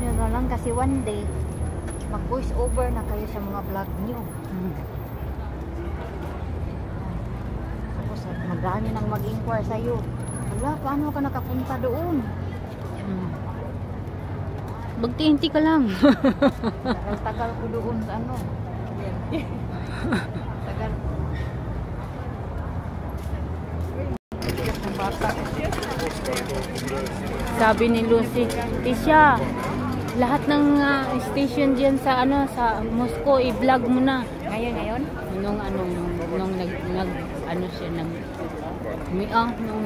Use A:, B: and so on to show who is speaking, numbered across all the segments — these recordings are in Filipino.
A: nyo na lang kasi one day mag voice over na kayo sa mga vlog nyo. Tapos madami nang mag-inquire sa'yo. Wala, paano ka nakapunta doon?
B: Magtihinti ka lang.
A: Tagal ko doon sa ano. Tagal.
B: Sabi ni Lucy, Tisha, lahat ng station diyan sa ano sa Moscow i-vlog mo na.
A: Ngayon?
B: Nung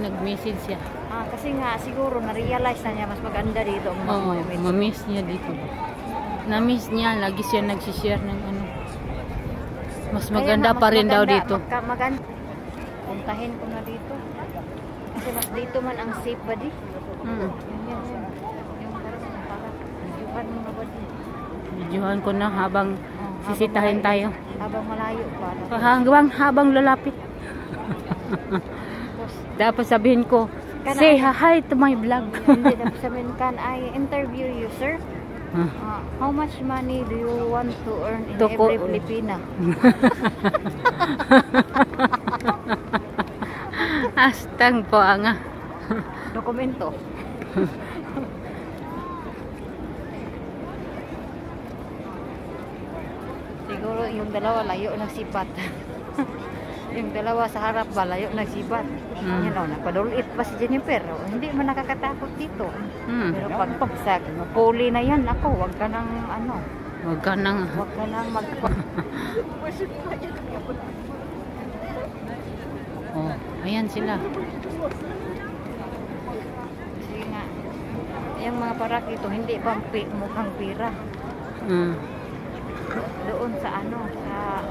B: nag-message siya.
A: Kasi nga siguro na-realize na niya mas maganda dito.
B: Oo, ma-miss niya dito. Na-miss niya, lagi siya nag-share ng ano. Mas maganda pa rin daw dito.
A: Puntahin ko na dito. Kasi mas dito man ang safe ba di? Yung videohan mo na ba di?
B: Videohan ko na habang sisitahin tayo.
A: Habang malayo pa.
B: Habang lalapit. Dapat sabihin ko, say hi to my vlog.
A: Hindi, dapat sabihin, can I interview you, sir? How much money do you want to earn in every Filipina?
B: Astang po nga.
A: Dokumento. Siguro yung dalawa layo nagsipat. Yung dalawa sa harap ba layo nagsipat. Yan o, napadulit pa si Jennifer. Hindi man nakakatakot dito. Pero pag sa puli na yan, ako, wag ka nang ano.
B: Wag ka nang oh, ayan sila.
A: Sige nga. Yung mga parak ito, hindi bang mukhang pira. Doon sa ano, sa